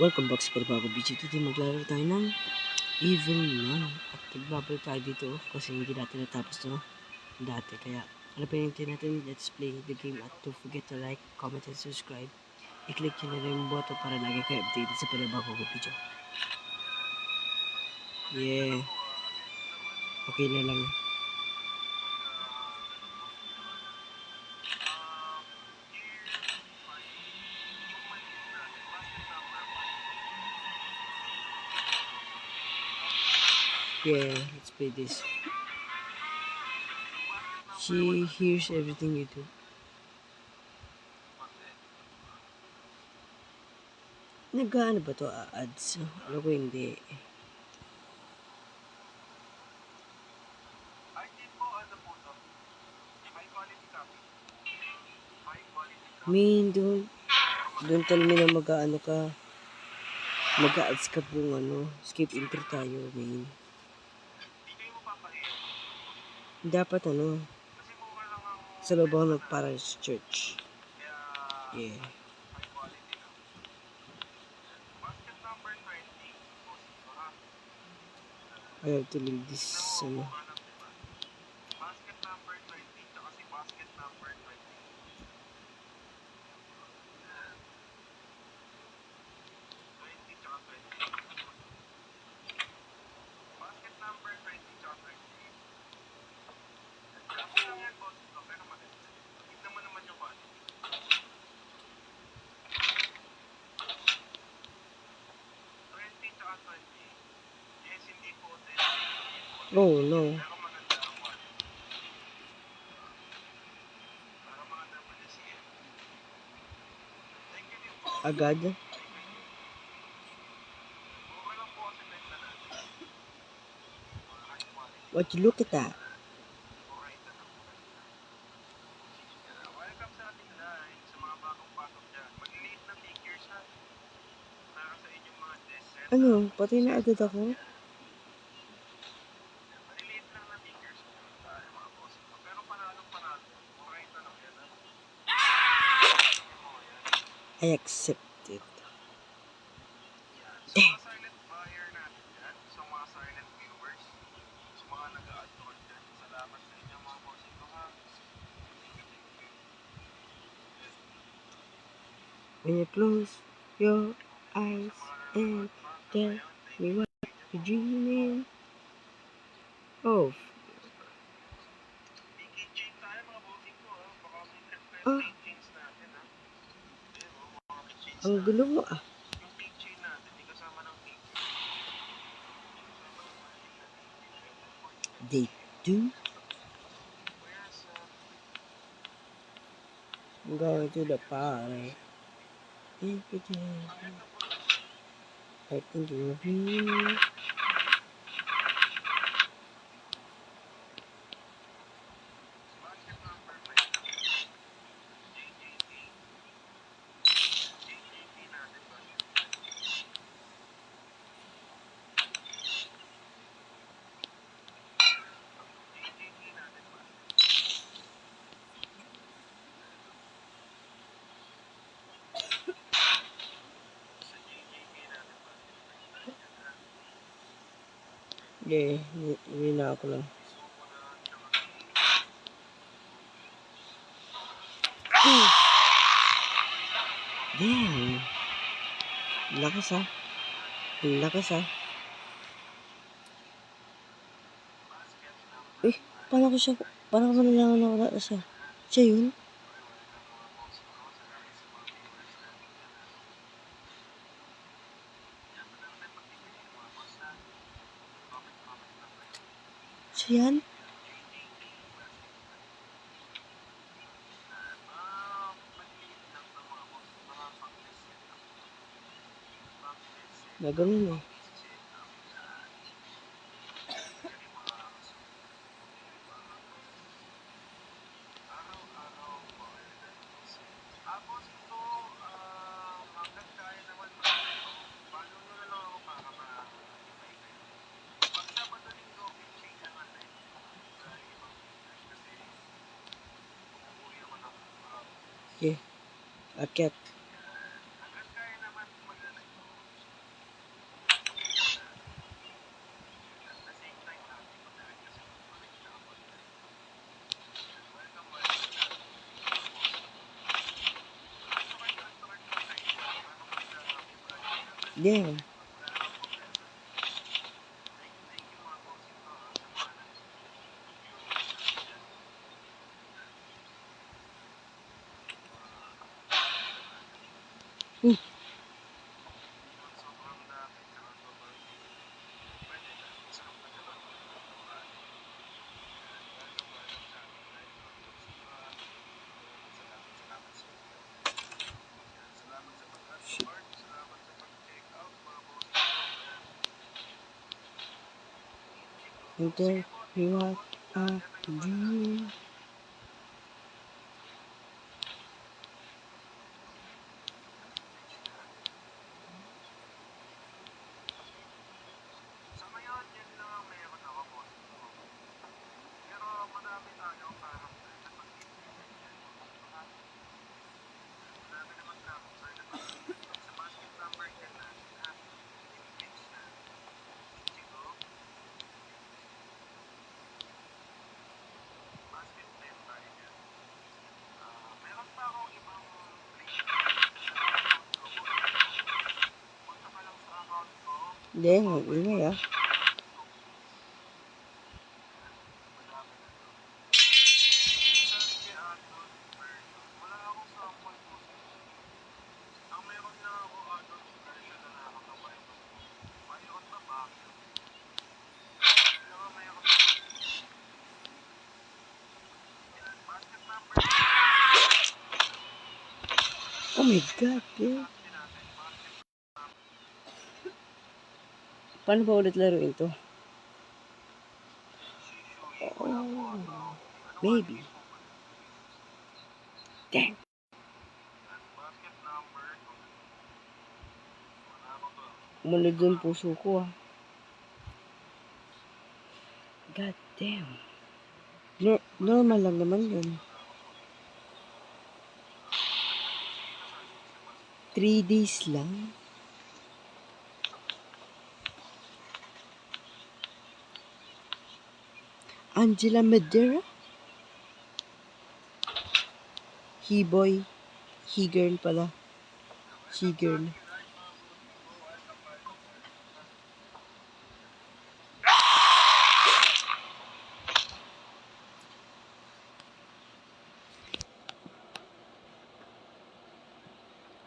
Welcome back sa panibagong video. Today maglalaro tayo ng Evil Nun. At nagbabalik tayo dito kasi hindi natin natapos to dati. Kaya ano pa hinintay natin? Let's play the game at don't forget to like, comment, and subscribe. I-click nyo na rin yung button para lagi kayo updated sa panibagong video. Yeah. Okay na lang. Yeah, let's play this. She hears everything you do. Nag-ano ba to? Ads? Ano ko hindi. Doon talaga na mag-ano ka. Mag-ads ka kung ano. Skip intro tayo, main. Dapat ano, sa loob ako mag-Paris Church. Yeah. I have to leave this, ano. Oh no. Agad? What you look at that? Ano? Patay na agad ako? I accept it. Damn. When you close your eyes and tell me what you're dreaming of. Ah, ang gulo mo ah. They do. I'm going to the party. Every day. I think of you. Yeah, hindi na ako lang. Damn. Lakas ah. Lakas ah. Paano ko nalaman na wala na siya? Siya yun? Siya yan? Na ganun eh. Okay. Akyat. Damn. Hmm. Enter what I do. Damn, ingay ah. Oh my God, damn. Paano ba ulit laruin to? Oh, maybe. Damn. Umunod yung puso ko ah. God damn. Normal lang naman yun. 3 days lang. Angela Madera? He boy. He girl pala. She girl.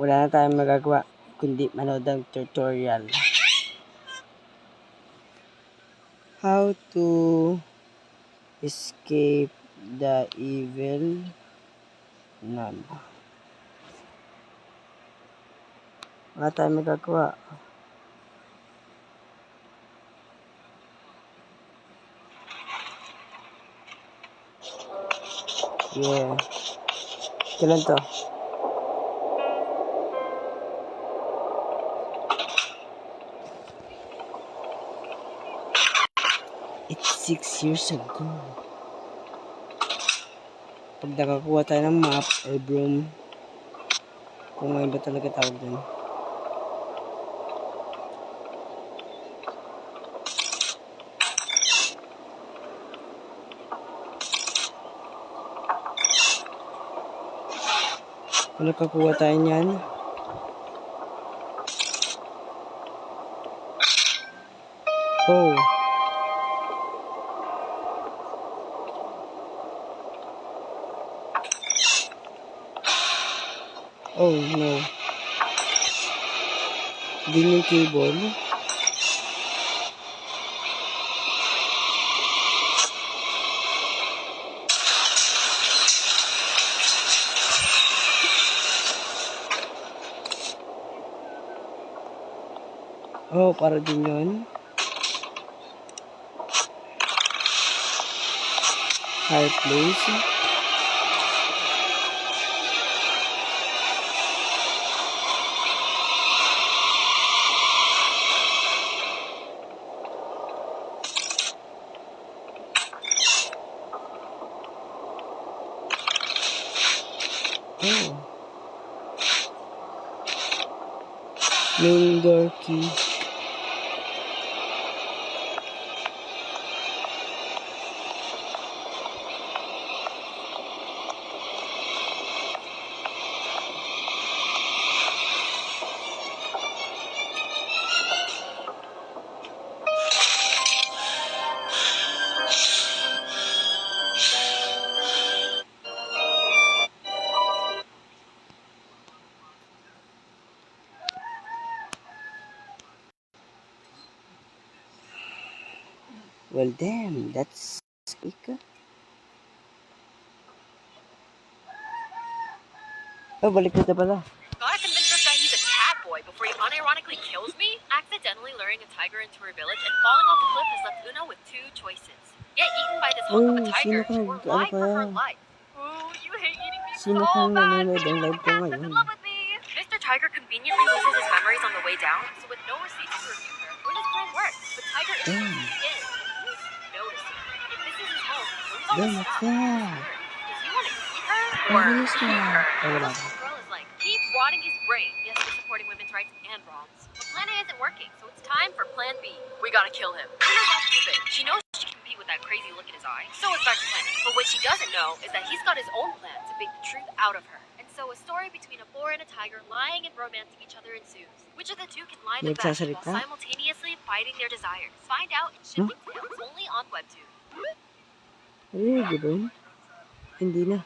Wala na tayong magagawa kundi manood ng tutorial. How to escape the evil nun. Wala tayong magagawa. Yeah. Kailan to? It's 6 years ago. Pag nakakuha tayo ng map or broom, kung ngayon ba talaga tawag dun. Kung nakakuha tayo niyan, oh. Oh no. Din yung cable. Oh, para din yun. Fireplace. Oh. Main door key. Well, damn, that's quick. Oh, balik na pala. Gotta convince this guy he's a cat boy before he unironically kills me? Accidentally luring a tiger into her village and falling off the cliff has left Una with two choices. Get eaten by this hunk of a tiger or lie for her life. Ooh, you hate eating me so bad, but you're like a cat that's in love with me. Mr. Tiger conveniently loses his memories on the way down, so with no receipts to review her, Una's plan works. But Tiger is skin, and he's noticing. If this is his home, where's all this stuff? Does he want to eat her or keep her? The girl is like, keep rotting his brain. Yes, we're supporting women's rights and wrongs. But plan A isn't working, so it's time for plan B. We gotta kill him. Una's not stupid. She knows she can compete with that crazy look in his eye. So it's back to plan A. But what she doesn't know is that he's got his own plan to bake the truth out of her. And so a story between a boar and a tiger lying and romancing each other ensues. Which of the two can lie the best while simultaneously fighting their desires? Find out in Shipping Tales, only on Webtoon. Di ba yun? Hindi na.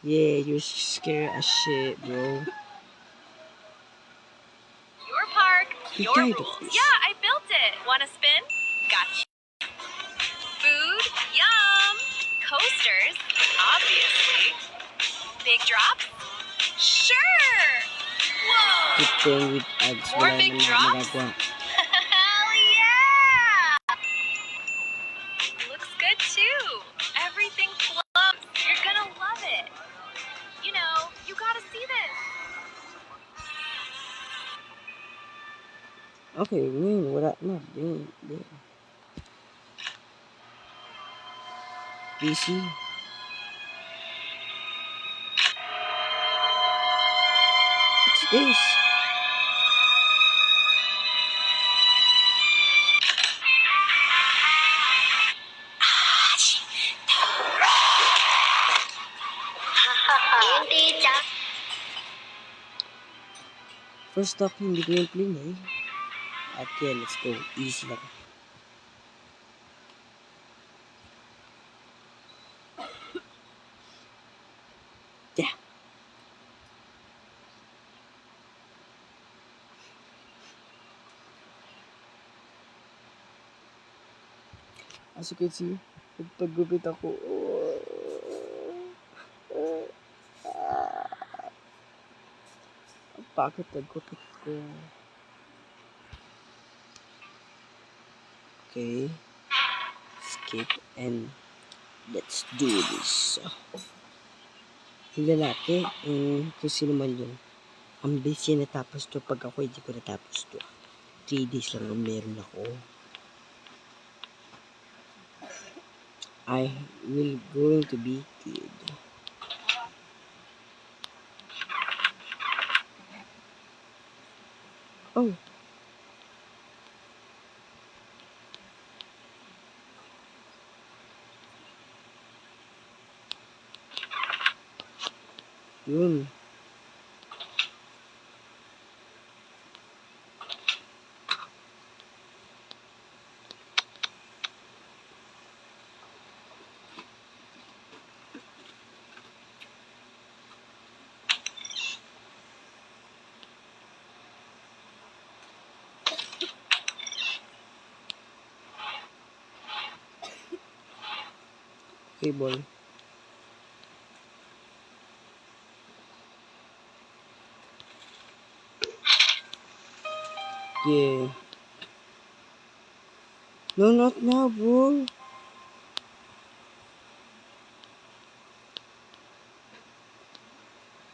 Yeah, you're scared as shit, bro. Your park, your rules. Yeah, I built it. Wanna spin? Gotcha. Food? Yum! Coasters? Obviously. Big drops? Sure! Whoa! Keep playing with ads. More big drops? Hell yeah! Looks good too. Everything flows. You're gonna love it. You know, you gotta see this. Okay, ngayon, wala na. PC. What's this? First off, hindi ko yung plane eh. At yeah, let's go. Easy lang. Yeah. As you can see, pagpagupit ako. Bakit nagupit ko? Okay. Skip and let's do this. Yung lalaki, kung sino man yun, ang busy natapos to. Pag ako hindi ko natapos to. 3 days lang ang meron ako. I will going to be good. Oh. Yun. Okay, ball. Yeah. No, not now, bro.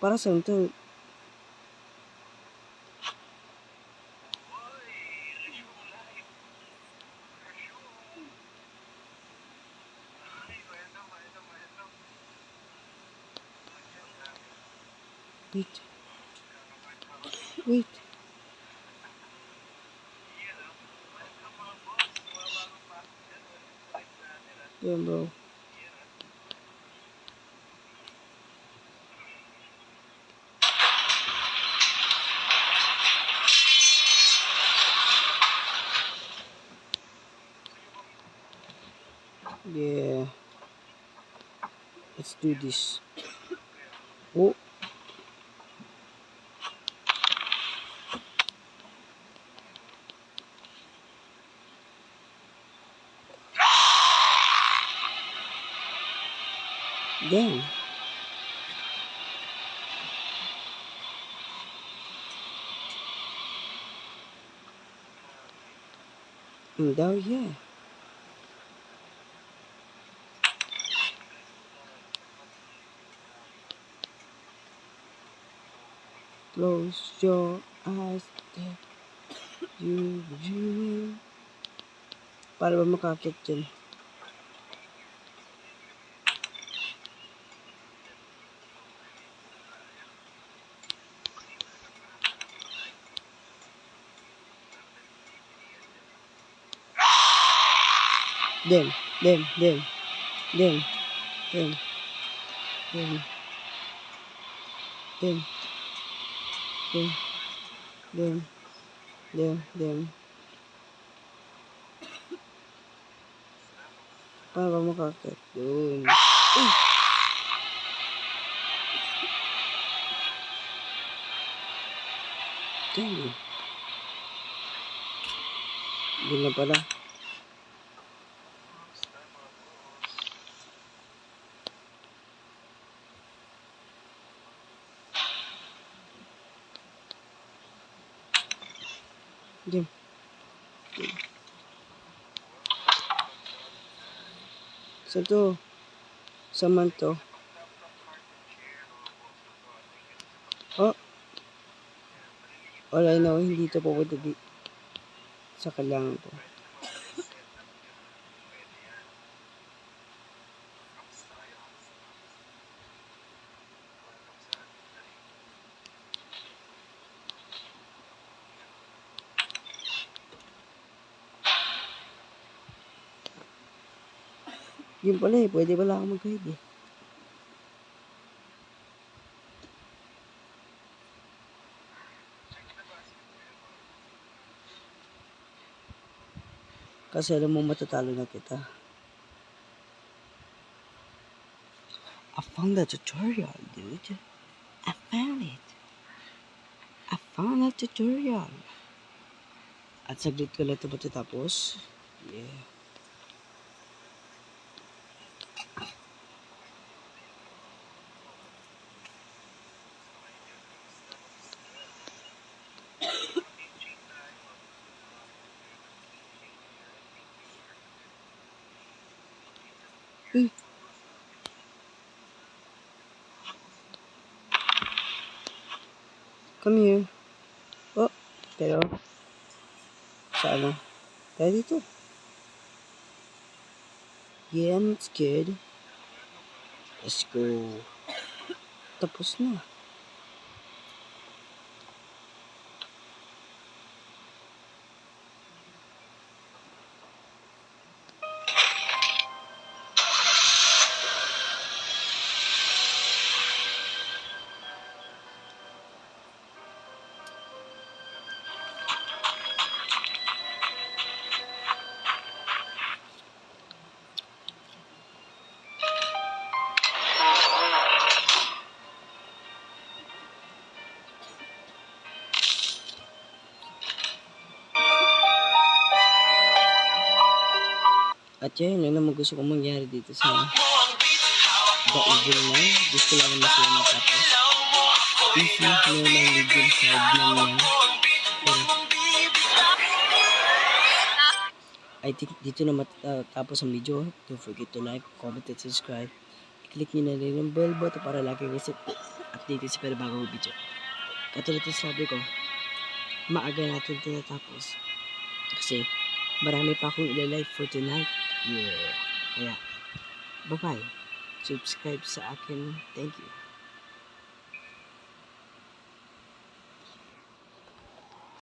Para saan to? Wait. Wait. Yeah, bro. Yeah. Let's do this. Oh. Then, daw, yeah. Close your eyes, that you dream. Para ba makakit dyan? Then, then, then, then, then, then, then, then, then, then. Para ba makakit? Yun. Dang. Yun na pala. Diyan. Sa to. Sa man to. Oh. All I know, hindi to pupunta sa kailangan to. Yun pala eh, pwede pala ako mag-guide eh. Kasi alam mo matatalo na kita. I found the tutorial, dude. I found it. I found the tutorial. At saglit ko lang ito matatapos. Yeah. Come here. Oh, pero sa ano? Kaya dito. Yeah, I'm not scared. Let's go. Tapos na. At yan, yun naman gusto kong mangyari dito sa The Evil Nine. Gusto lang naman sila matapos. Easy, no lang medium hard man yan. Pero, I think dito na matatapos ang video. Don't forget to like, comment, and subscribe. I-click nyo na rin yung bell button para lagi kayo updated sa bagong video. Katulad ng sabi ko, maaga natin tinatapos. Kasi, marami pa akong ilalive for tonight. Yeah. Kaya, bye-bye. Subscribe sa akin. Thank you.